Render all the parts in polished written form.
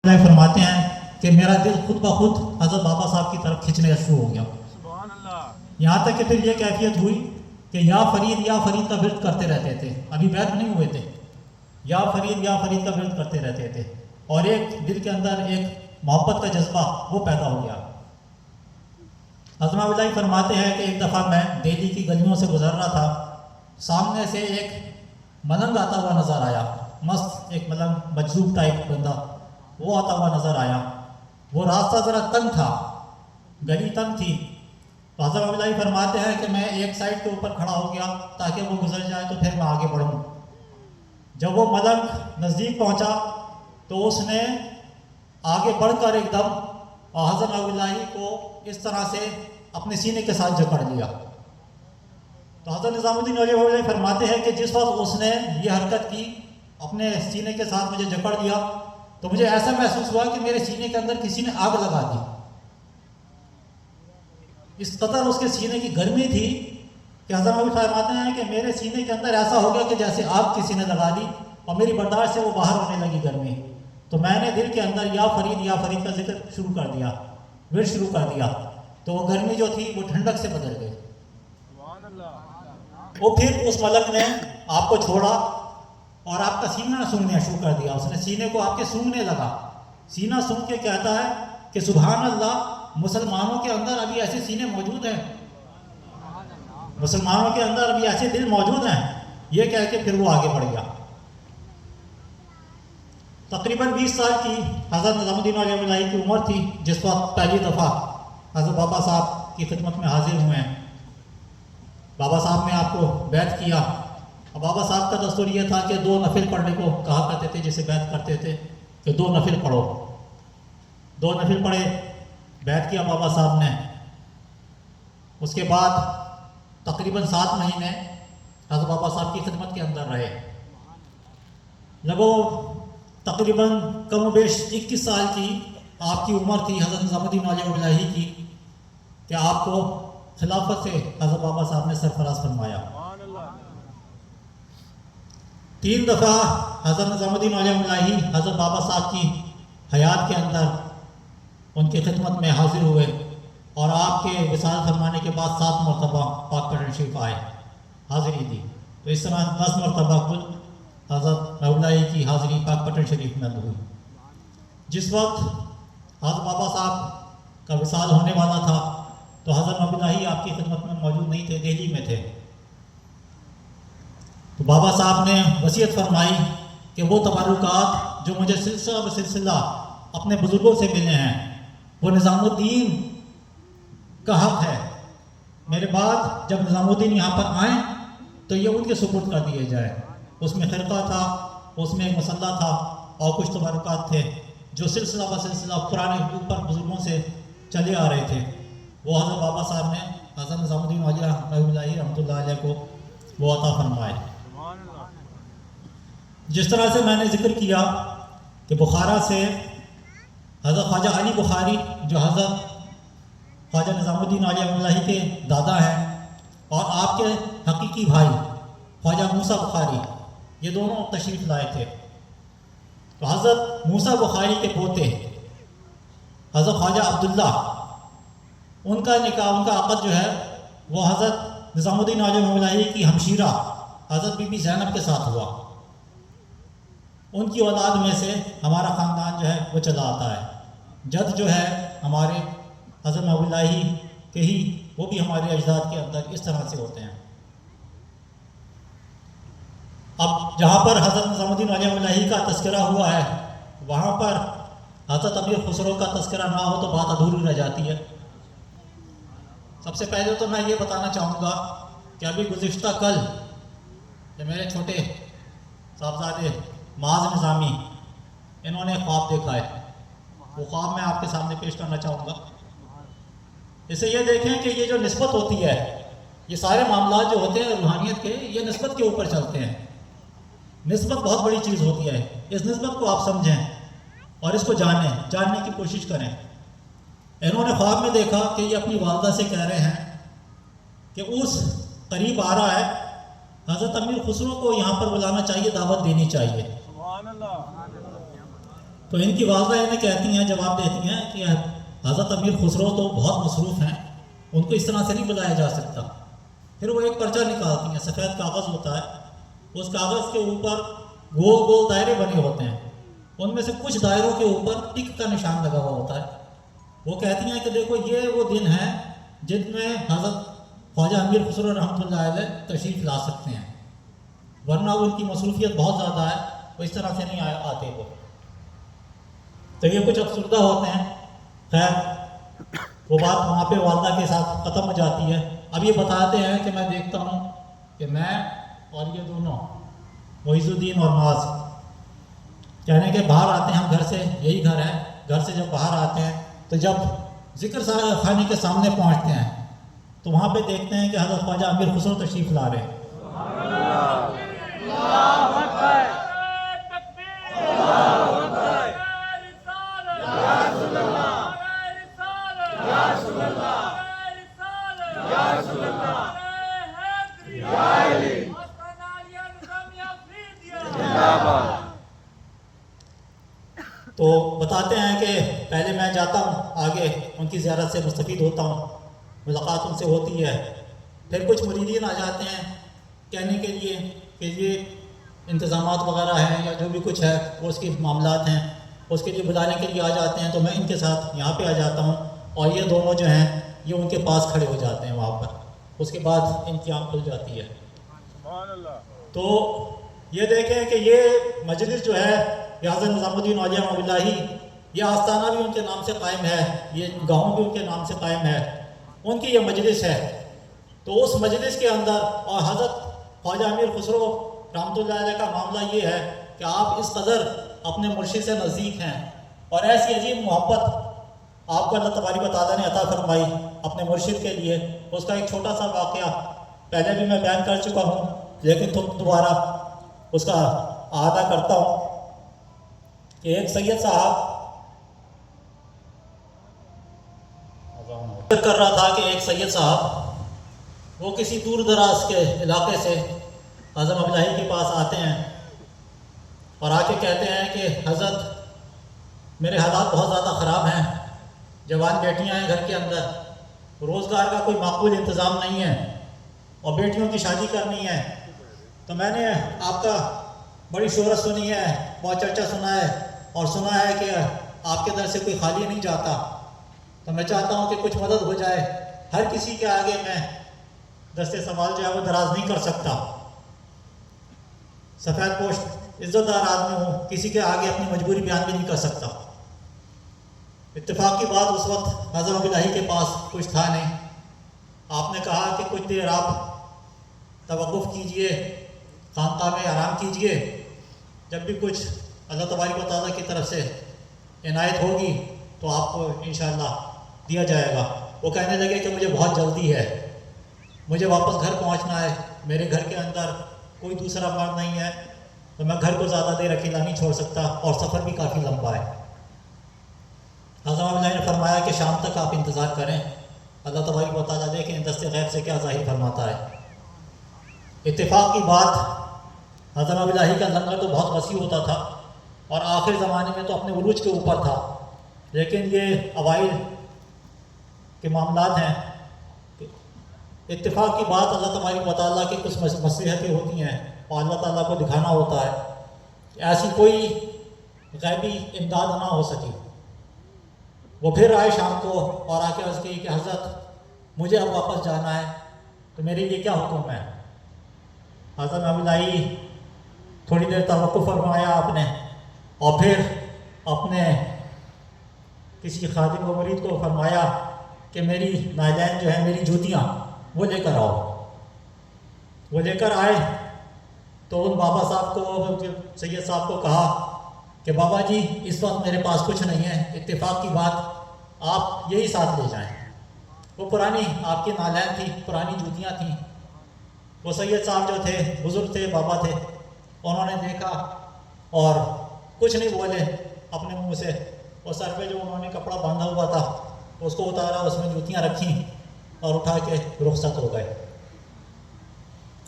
فرماتے ہیں کہ میرا دل خود بخود حضرت بابا صاحب کی طرف کھنچنے شروع ہو گیا. یہاں تک کہ پھر یہ کیفیت ہوئی کہ یا فرید کا ورد کرتے رہتے تھے. ابھی بیعت نہیں ہوئے تھے. یا فرید کا ورد کرتے رہتے تھے اور ایک دل کے اندر ایک محبت کا جذبہ وہ پیدا ہو گیا. حضرت اللہ فرماتے ہیں کہ ایک دفعہ میں دہلی کی گلیوں سے گزر رہا تھا. سامنے سے ایک ملنگ آتا ہوا نظر آیا. مست ایک ملنگ مجذوب ٹائپ بندہ وہ آتا ہوا نظر آیا. وہ راستہ ذرا تنگ تھا, گلی تنگ تھی. تو حضرت اللہ فرماتے ہیں کہ میں ایک سائڈ کے اوپر کھڑا ہو گیا تاکہ وہ گزر جائے تو پھر میں آگے بڑھوں. جب وہ ملنگ نزدیک پہنچا تو اس نے آگے بڑھ کر ایک دم حضرت اللہ کو اس طرح سے اپنے سینے کے ساتھ جکڑ لیا. تو حضرت نظام الدین اولیاء اللہ فرماتے ہیں کہ جس وقت اس نے یہ حرکت کی, اپنے سینے کے ساتھ مجھے جکڑ لیا, تو مجھے ایسا محسوس ہوا کہ میرے سینے کے اندر کسی نے آگ لگا دی. اس قدر اس کے سینے کی گرمی تھی کہ حضرت مولانا فرماتے ہیں کہ میرے سینے کے اندر ایسا ہو گیا کہ جیسے آگ کسی نے لگا دی اور میری برداشت سے وہ باہر ہونے لگی گرمی. تو میں نے دل کے اندر یا فرید کا ذکر شروع کر دیا, ورد شروع کر دیا. تو وہ گرمی جو تھی وہ ٹھنڈک سے بدل گئی. وہ پھر اس ملک نے آپ کو چھوڑا اور آپ کا سینہ سونگنا شروع کر دیا. اس نے سینے کو آپ کے سونگنے لگا. سینہ سونگ کے کہتا ہے کہ سبحان اللہ, مسلمانوں کے اندر ابھی ایسے سینے موجود ہیں, مسلمانوں کے اندر ابھی ایسے دل موجود ہیں. یہ کہہ کے پھر وہ آگے بڑھ گیا. تقریباً 20 سال کی حضرت نظام الدین اولیاء اللہ کی عمر تھی جس وقت پہلی دفعہ حضرت بابا صاحب کی خدمت میں حاضر ہوئے ہیں. بابا صاحب نے آپ کو بیعت کیا. اور بابا صاحب کا دستور یہ تھا کہ 2 نفل پڑھنے کو کہا کرتے تھے, جسے بیعت کرتے تھے کہ 2 نفل پڑھو. 2 نفل پڑھے, بیعت کیا بابا صاحب نے. اس کے بعد تقریباً 7 مہینے حضرت بابا صاحب کی خدمت کے اندر رہے. لگو تقریباً کم و بیش 21 سال کی آپ کی عمر تھی حضرت نظام الدین اولیاء اللہ کی کہ آپ کو خلافت سے حضرت بابا صاحب نے سرفراز فرمایا. 3 دفعہ حضرت نظام الدین اولیاء اللہ حضرت بابا صاحب کی حیات کے اندر ان کی خدمت میں حاضر ہوئے اور آپ کے وصال فرمانے کے بعد 7 مرتبہ پاک پٹن شریف آئے, حاضری دی. تو اس طرح 10 مرتبہ کل حضرت اللہ کی حاضری پاک پٹن شریف میں ہوئی. جس وقت حضرت بابا صاحب کا وصال ہونے والا تھا تو حضرت اللہ آپ کی خدمت میں موجود نہیں تھے, دہلی میں تھے. تو بابا صاحب نے وصیت فرمائی کہ وہ تبرکات جو مجھے سلسلہ بسلسلہ اپنے بزرگوں سے ملے ہیں وہ نظام الدین کا حق ہے. میرے بعد جب نظام الدین یہاں پر آئیں تو یہ ان کے سپرد کر دیے جائے. اس میں خرقہ تھا, اس میں ایک مسلح تھا اور کچھ تبرکات تھے جو سلسلہ بسلسلہ پرانے اوپر بزرگوں سے چلے آ رہے تھے. وہ حضرت بابا صاحب نے حضرت نظام الدین اولیاء اللہ رحمۃ اللہ علیہ کو وہ عطا فرمائے. جس طرح سے میں نے ذکر کیا کہ بخارا سے حضرت خواجہ علی بخاری جو حضرت خواجہ نظام الدین اولیاء اللہ کے دادا ہیں اور آپ کے حقیقی بھائی خواجہ موسیٰ بخاری, یہ دونوں تشریف لائے تھے. تو حضرت موسیٰ بخاری کے پوتے حضرت خواجہ عبداللہ, ان کا نکاح, ان کا عقد جو ہے وہ حضرت نظام الدین اولیاء اللہ کی ہمشیرہ حضرت بی بی زینب کے ساتھ ہوا. ان کی اولاد میں سے ہمارا خاندان جو ہے وہ چلا آتا ہے. جد جو ہے ہمارے حضرت اللہ کے ہی, وہ بھی ہمارے اجداد کے اندر اس طرح سے ہوتے ہیں. اب جہاں پر حضرت نظام الدین اولیاء اللہ کا تذکرہ ہوا ہے وہاں پر حضرت امیر خسرو کا تذکرہ نہ ہو تو بات ادھوری رہ جاتی ہے. سب سے پہلے تو میں یہ بتانا چاہوں گا کہ ابھی گزشتہ کل کہ میرے چھوٹے صاحبزادے معاذ نظامی انہوں نے خواب دیکھا ہے. وہ خواب میں آپ کے سامنے پیش کرنا چاہوں گا. اسے یہ دیکھیں کہ یہ جو نسبت ہوتی ہے, یہ سارے معاملات جو ہوتے ہیں روحانیت کے, یہ نسبت کے اوپر چلتے ہیں. نسبت بہت بڑی چیز ہوتی ہے. اس نسبت کو آپ سمجھیں اور اس کو جاننے کی کوشش کریں. انہوں نے خواب میں دیکھا کہ یہ اپنی والدہ سے کہہ رہے ہیں کہ اس قریب آ رہا ہے, حضرت امیر خسرو کو یہاں پر بلانا چاہیے, دعوت دینی چاہیے. تو ان کی والدہ انہیں کہتی ہیں، جواب دیتی ہیں کہ حضرت امیر خسرو تو بہت مصروف ہیں، ان کو اس طرح سے نہیں بلایا جا سکتا۔ پھر وہ ایک پرچہ نکالتی ہیں، سفید کاغذ ہوتا ہے، اس کاغذ کے اوپر گول گول دائرے بنے ہوتے ہیں، ان میں سے کچھ دائروں کے اوپر ٹک کا نشان لگا ہوا ہوتا ہے۔ وہ کہتی ہیں کہ دیکھو یہ وہ دن ہے جن میں حضرت خواجہ امیر خسرو رحمۃ اللہ علیہ تشریف لا سکتے ہیں، ورنہ ان کی مصروفیت بہت زیادہ ہے، وہ اس طرح سے نہیں آتے وہ۔ تو یہ کچھ افسردہ ہوتے ہیں۔ خیر وہ بات وہاں پہ والدہ کے ساتھ ختم ہو جاتی ہے۔ اب یہ بتاتے ہیں کہ میں دیکھتا ہوں کہ میں اور یہ دونوں معیز الدین اور معاذ کہنے کے باہر آتے ہیں ہم گھر سے، یہی گھر ہے، گھر سے جب باہر آتے ہیں تو جب ذکر خانے کے سامنے پہنچتے ہیں تو وہاں پہ دیکھتے ہیں کہ حضرت خواجہ امیر خسرو تشریف لا رہے ہیں۔ تو بتاتے ہیں کہ پہلے میں جاتا ہوں آگے، ان کی زیارت سے مستفید ہوتا ہوں، ملاقات ان سے ہوتی ہے۔ پھر کچھ مریدین آ جاتے ہیں کہنے کے لیے کہ یہ انتظامات وغیرہ ہیں یا جو بھی کچھ ہے وہ اس کے معاملات ہیں، اس کے لیے بلانے کے لیے آ جاتے ہیں، تو میں ان کے ساتھ یہاں پہ آ جاتا ہوں اور یہ دونوں جو ہیں یہ ان کے پاس کھڑے ہو جاتے ہیں وہاں پر۔ اس کے بعد ان کی آنکھ کھل جاتی ہے۔ تو یہ دیکھیں کہ یہ مجلس جو ہے حضرت نظام الدین اولیاء اللہ، یہ آستانہ بھی ان کے نام سے قائم ہے، یہ گاؤں بھی ان کے نام سے قائم ہے، ان کی یہ مجلس ہے۔ تو اس مجلس کے اندر اور حضرت خواجہ امیر خسرو رحمۃ اللہ علیہ کا معاملہ یہ ہے کہ آپ اس قدر اپنے مرشد سے نزدیک ہیں اور ایسی عجیب محبت آپ کو اللہ تبارک و تعالیٰ نے عطا فرمائی اپنے مرشد کے لیے۔ اس کا ایک چھوٹا سا واقعہ پہلے بھی میں بیان کر چکا ہوں، لیکن دوبارہ اس کا اعادہ کرتا ہوں کہ ایک سید صاحب کر رہا تھا کہ ایک سید صاحب وہ کسی دور دراز کے علاقے سے اعظم الہی کے پاس آتے ہیں اور آ کے کہتے ہیں کہ حضرت میرے حالات بہت زیادہ خراب ہیں، جوان بیٹیاں ہیں گھر کے اندر، روزگار کا کوئی معقول انتظام نہیں ہے اور بیٹیوں کی شادی کرنی ہے، تو میں نے آپ کا بڑی شہرت سنی ہے، بہت چرچا سنا ہے اور سنا ہے کہ آپ کے در سے کوئی خالی نہیں جاتا، تو میں چاہتا ہوں کہ کچھ مدد ہو جائے۔ ہر کسی کے آگے میں دست سوال جو ہے وہ دراز نہیں کر سکتا، سفید پوش عزت دار آدمی ہوں، کسی کے آگے اپنی مجبوری بیان بھی نہیں کر سکتا۔ اتفاق کی بات اس وقت نظام الہی کے پاس کچھ تھا نہیں۔ آپ نے کہا کہ کچھ دیر آپ توقف کیجئے، خانقاہ میں آرام کیجئے، جب بھی کچھ اللہ تبارک و تعالیٰ کی طرف سے عنایت ہوگی تو آپ کو انشاءاللہ دیا جائے گا۔ وہ کہنے لگے کہ مجھے بہت جلدی ہے، مجھے واپس گھر پہنچنا ہے، میرے گھر کے اندر کوئی دوسرا مرد نہیں ہے، تو میں گھر کو زیادہ دیر اکیلا نہیں چھوڑ سکتا اور سفر بھی کافی لمبا ہے۔ حضرت اللہ نے فرمایا کہ شام تک آپ انتظار کریں، اللہ تبارک و تعالیٰ دیکھیں دست غیب سے کیا ظاہر فرماتا ہے۔ اتفاق کی بات، حضرت الہی کا لنگر تو بہت وسیع ہوتا تھا اور آخر زمانے میں تو اپنے عروج کے اوپر تھا، لیکن یہ اوائل کے معاملات ہیں۔ اتفاق کی بات، اللہ تبارک و تعالیٰ کی کچھ مصلحتیں ہوتی ہیں اور اللہ تعالیٰ کو دکھانا ہوتا ہے کہ ایسی کوئی غیبی امداد نہ ہو سکی۔ وہ پھر آئے شام کو اور آ کے عرض کی کہ حضرت مجھے اب واپس جانا ہے، تو میرے لیے کیا حکم ہے؟ حضرت الہی تھوڑی دیر توقف فرمایا آپ نے اور پھر اپنے کسی خادم و مرید کو فرمایا کہ میری نالین جو ہے، میری جوتیاں وہ لے کر آؤ۔ وہ لے کر آئے تو ان بابا صاحب کو، سید صاحب کو کہا کہ بابا جی اس وقت میرے پاس کچھ نہیں ہے، اتفاق کی بات آپ یہی ساتھ لے جائیں۔ وہ پرانی آپ کی نالین تھی، پرانی جوتیاں تھیں۔ وہ سید صاحب جو تھے، بزرگ تھے، بابا تھے، انہوں نے دیکھا اور کچھ نہیں بولے اپنے منہ سے، اور سر پہ جو انہوں نے کپڑا باندھا ہوا تھا اس کو اتارا، اس میں جوتیاں رکھیں اور اٹھا کے رخصت ہو گئے،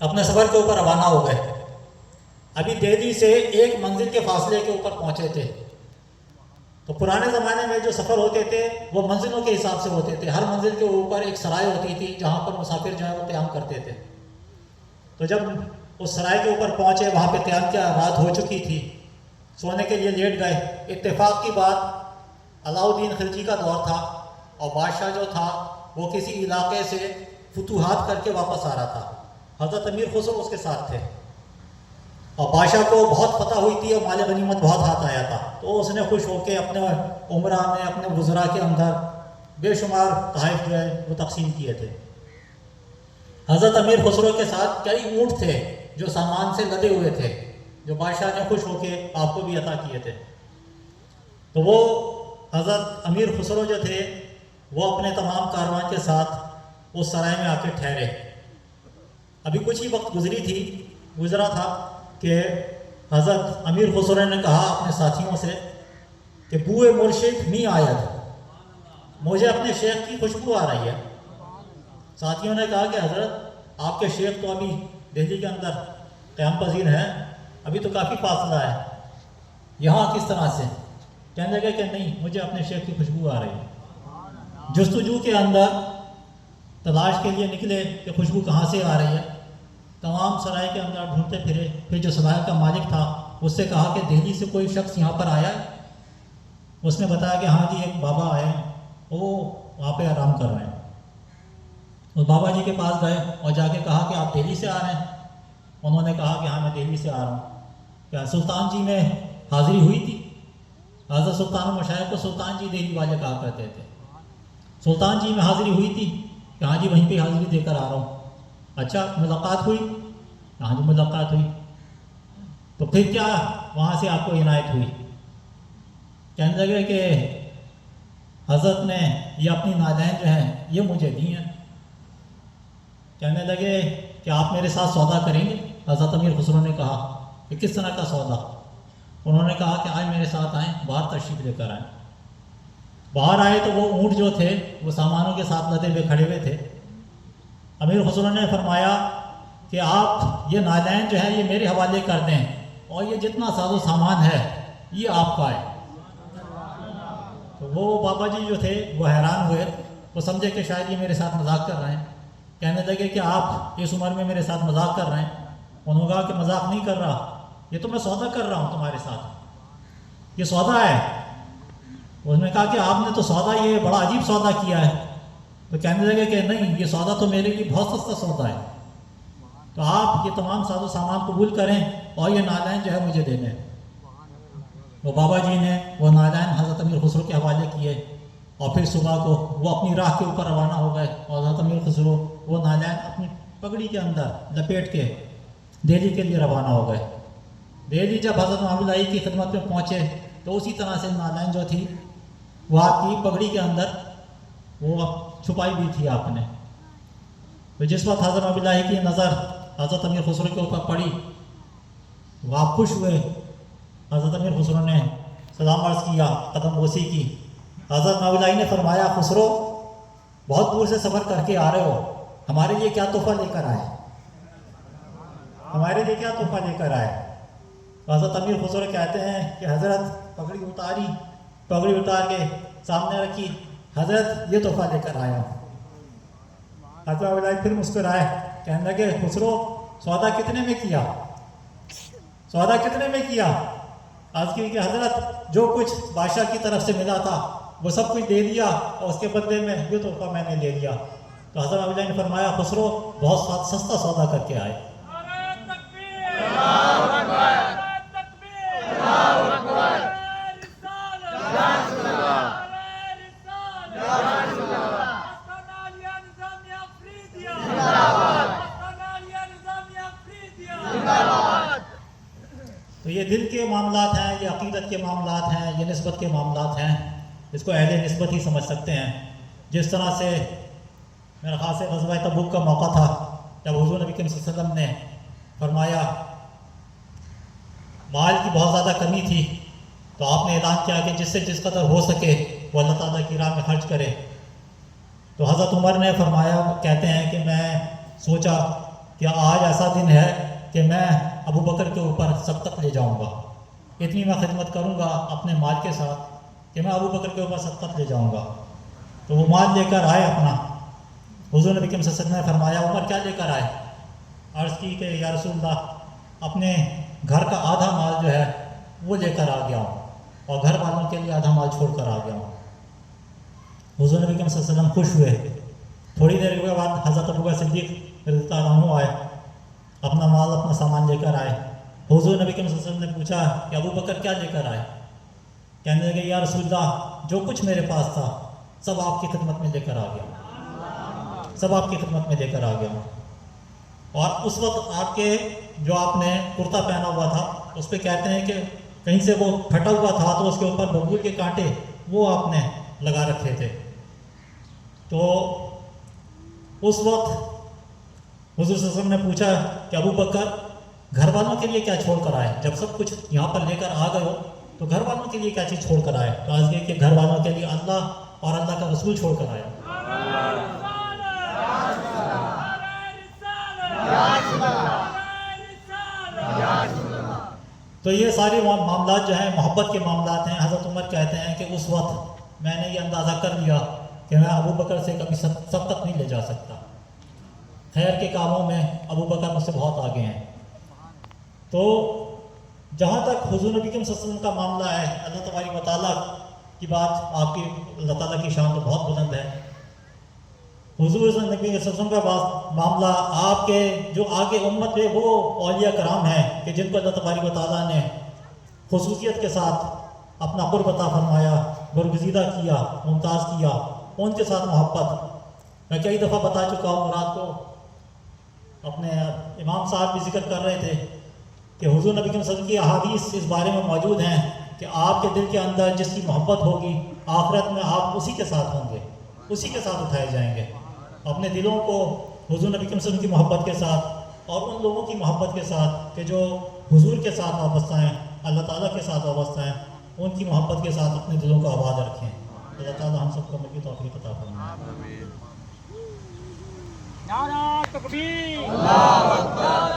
اپنے سفر کے اوپر روانہ ہو گئے۔ ابھی دہلی سے ایک منزل کے فاصلے کے اوپر پہنچے تھے تو پرانے زمانے میں جو سفر ہوتے تھے وہ منزلوں کے حساب سے ہوتے تھے. ہر منزل کے اوپر ایک سرائے ہوتی تھی جہاں پر مسافر جو ہے وہ قیام کرتے تھے. تو جب اس سرائے کے اوپر پہنچے, وہاں پہ قیام کیا, رات ہو چکی تھی, سونے کے لیے لیٹ گئے. اتفاق کی بات علاء الدین خلجی کا دور تھا اور بادشاہ جو تھا وہ کسی علاقے سے فتوحات کر کے واپس آ رہا تھا. حضرت امیر خسرو اس کے ساتھ تھے اور بادشاہ کو بہت فتح ہوئی تھی اور مال غنیمت بہت ہاتھ آیا تھا. تو اس نے خوش ہو کے اپنے عمرہ میں اپنے وزراء کے اندر بے شمار تحائف جو ہے وہ تقسیم کیے تھے. حضرت امیر خسرو کے ساتھ کئی اونٹ تھے جو سامان سے لدے ہوئے تھے, جو بادشاہ نے خوش ہو کے آپ کو بھی عطا کیے تھے. تو وہ حضرت امیر خسرو جو تھے وہ اپنے تمام کاروان کے ساتھ اس سرائے میں آ کے ٹھہرے. ابھی کچھ ہی وقت گزرا تھا کہ حضرت امیر خسرو نے کہا اپنے ساتھیوں سے کہ بوئے مرشد می آید, مجھے اپنے شیخ کی خوشبو آ رہی ہے. ساتھیوں نے کہا کہ حضرت آپ کے شیخ تو ابھی دہلی کے اندر قیام پذیر ہیں, ابھی تو کافی فاصلہ ہے, یہاں کس طرح سے؟ کہنے لگے کہ نہیں, مجھے اپنے شیخ کی خوشبو آ رہی ہے. جستجو کے اندر تلاش کے لیے نکلے کہ خوشبو کہاں سے آ رہی ہے. تمام سرائے کے اندر ڈھونڈتے پھرے. پھر جو سرائے کا مالک تھا اس سے کہا کہ دہلی سے کوئی شخص یہاں پر آیا ہے؟ اس نے بتایا کہ ہاں جی, ایک بابا آئے ہیں, وہ وہاں پہ آرام کر رہے ہیں. اس بابا جی کے پاس گئے اور جا کے کہا کہ آپ دہلی سے آ رہے ہیں؟ انہوں نے کہا کہ ہاں میں دہلی سے آ رہا ہوں. کیا سلطان جی میں حاضری ہوئی تھی؟ حضرت سلطان المشائخ کو سلطان جی دہلی والے کہا کرتے تھے. سلطان جی میں حاضری ہوئی تھی کہ ہاں جی وہیں پہ حاضری دے کر آ رہا ہوں. اچھا ملاقات ہوئی؟ ہاں جی ملاقات ہوئی. تو پھر کیا وہاں سے آپ کو عنایت ہوئی؟ کہنے لگے کہ حضرت نے یہ اپنی نالین جو ہیں یہ مجھے دی ہیں. کہنے لگے کہ آپ میرے ساتھ سودا کریں گے؟ حضرت امیر خسرو نے کہا کہ کس طرح کا سودا؟ انہوں نے کہا کہ آئے میرے ساتھ آئیں, باہر تشریف لے کر آئیں. باہر آئے تو وہ اونٹ جو تھے وہ سامانوں کے ساتھ لدے ہوئے کھڑے ہوئے تھے. امیر خسرو نے فرمایا کہ آپ یہ نالین جو ہے یہ میرے حوالے کر دیں اور یہ جتنا ساز و سامان ہے یہ آپ کا ہے. تو وہ بابا جی جو تھے وہ حیران ہوئے, وہ سمجھے کہ شاید یہ میرے ساتھ مذاق کر رہے ہیں. کہنے لگے کہ آپ اس عمر میں میرے ساتھ مذاق کر رہے ہیں؟ انہوں نے کہا کہ مذاق نہیں کر رہا, یہ تو میں سودا کر رہا ہوں تمہارے ساتھ, یہ سودا ہے. اس نے کہا کہ آپ نے تو سودا یہ بڑا عجیب سودا کیا ہے. تو کہنے لگے کہ نہیں, یہ سودا تو میرے لیے بہت سستا سودا ہے, تو آپ یہ تمام ساز و سامان قبول کریں اور یہ نالین جو ہے مجھے دے دیں. وہ بابا جی نے وہ نالین حضرت امیر خسرو کے حوالے کیے اور پھر صبح کو وہ اپنی راہ کے اوپر روانہ ہو گئے اور حضرت امیر خسرو وہ نالین اپنی پگڑی کے اندر لپیٹ کے دہلی کے لیے روانہ ہو گئے. دہلی جب حضرت محمد علی کی خدمت میں پہنچے تو اسی طرح سے نالین جو تھی وہ آپ کی پگڑی کے اندر وہ چھپائی بھی تھی آپ نے. تو جس وقت حضرت محمد علی کی نظر حضرت امیر خسرو کے اوپر پڑی وہ آپ خوش ہوئے. حضرت امیر خسرو نے سلام عرض کیا, قدم بوسی کی. حضرت محمد علی نے فرمایا خسرو بہت دور سے سفر کر کے آ رہے ہو, ہمارے لیے کیا تحفہ لے کر آئے؟ ہمارے لیے کیا تحفہ لے کر آئے؟ حضرت امیر خسرو کہتے ہیں کہ حضرت پگڑی اتاری, پگڑی اتار کے سامنے رکھی, حضرت یہ تحفہ لے کر آیا ہوں. حضرت محمد علی پھر مسکرائے, کہنے لگے خسرو سودا کتنے میں کیا؟ سودا کتنے میں کیا؟ آج کی کہ حضرت جو کچھ بادشاہ کی طرف سے ملا تھا وہ سب کچھ دے دیا اور اس کے بدلے میں یہ تحفہ میں نے لے لیا. تو حضرت محمد علی نے فرمایا خسرو بہت سستا سودا کر کے آئے. تو یہ دل کے معاملات ہیں, یہ عقیدت کے معاملات ہیں, یہ نسبت کے معاملات ہیں. اس کو اہل نسبت ہی سمجھ سکتے ہیں. جس طرح سے میرا خاص ہے غزوہ تبوک کا موقع تھا جب حضور نبی کریم صلی اللہ علیہ وسلم نے فرمایا مال کی بہت زیادہ کمی تھی تو آپ نے اعلان کیا کہ جس سے جس قدر ہو سکے وہ اللہ تعالیٰ کی راہ میں خرچ کرے. تو حضرت عمر نے فرمایا, کہتے ہیں کہ میں سوچا کہ آج ایسا دن ہے کہ میں ابو بکر کے اوپر سب تک لے جاؤں گا, اتنی میں خدمت کروں گا اپنے مال کے ساتھ کہ میں ابو بکر کے اوپر صدقت لے جاؤں گا. تو وہ مال لے کر آئے اپنا. حضور نبی صلی اللہ علیہ وسلم نے فرمایا عمر کیا لے کر آئے؟ عرض کی کہ یا رسول اللہ اپنے گھر کا آدھا مال جو ہے وہ لے کر آ گیا ہوں اور گھر والوں کے لیے آدھا مال چھوڑ کر آ گیا ہوں. حضور نبی صلی اللہ علیہ وسلم خوش ہوئے. تھوڑی دیر کے بعد حضرت ابوبکر صدیق رضی اللہ عنہ آئے, اپنا مال اپنا سامان لے کر آئے. حضور نبی صلی اللہ علیہ وسلم نے پوچھا کہ ابو بکر کیا لے کر آئے؟ کہنے لگے یا رسول اللہ جو کچھ میرے پاس تھا سب آپ کی خدمت میں لے کر آ گیا, سب آپ کی خدمت میں لے کر آ گیا. اور اس وقت آپ کے جو آپ نے کرتا پہنا ہوا تھا اس پہ کہتے ہیں کہ کہیں سے وہ پھٹا ہوا تھا تو اس کے اوپر ببول کے کانٹے وہ آپ نے لگا رکھے تھے. تو اس وقت حضور صلی اللہ علیہ وسلم نے پوچھا کہ ابو بکر گھر والوں کے لیے کیا چھوڑ کر آئے؟ جب سب کچھ یہاں پر لے کر آ گئے ہو تو گھر والوں کے لیے کیا چیز چھوڑ کر آئے؟ تو آج یہ کہ گھر والوں کے لیے اللہ اور اللہ کا رسول چھوڑ کر آئے. تو یہ سارے معاملات جو ہیں محبت کے معاملات ہیں. حضرت عمر کہتے ہیں کہ اس وقت میں نے یہ اندازہ کر لیا کہ میں ابو بکر سے کبھی سبقت نہیں لے جا سکتا. خیر کے کاموں میں ابو بکر مجھ سے بہت آگے ہیں. تو جہاں تک حضور نبی صلی اللہ علیہ وسلم کا معاملہ ہے, اللہ تبارک و تعالیٰ کی بات, آپ کی اللہ تعالیٰ کی شان تو بہت بلند ہے. حضور نبی صلی اللہ علیہ وسلم کا معاملہ آپ کے جو آگے امت ہے وہ اولیاء کرام ہیں کہ جن کو اللہ تبارک و تعالیٰ نے خصوصیت کے ساتھ اپنا قرب عطا فرمایا, برگزیدہ کیا, ممتاز کیا, ان کے ساتھ محبت. میں کئی دفعہ بتا چکا ہوں, رات کو اپنے امام صاحب بھی ذکر کر رہے تھے کہ حضور نبی صلی اللہ علیہ وسلم کی احادیث اس بارے میں موجود ہیں کہ آپ کے دل کے اندر جس کی محبت ہوگی آخرت میں آپ اسی کے ساتھ ہوں گے, اسی کے ساتھ اٹھائے جائیں گے. اپنے دلوں کو حضور نبی صلی اللہ علیہ وسلم کی محبت کے ساتھ اور ان لوگوں کی محبت کے ساتھ کہ جو حضور کے ساتھ وابستہ ہیں, اللہ تعالیٰ کے ساتھ وابستہ ہیں, ان کی محبت کے ساتھ اپنے دلوں کو آباد رکھیں. اللہ تعالیٰ ہم سب کو عمل کی توفیق عطا فرمائے. نعرہ تکبیر، اللہ اکبر.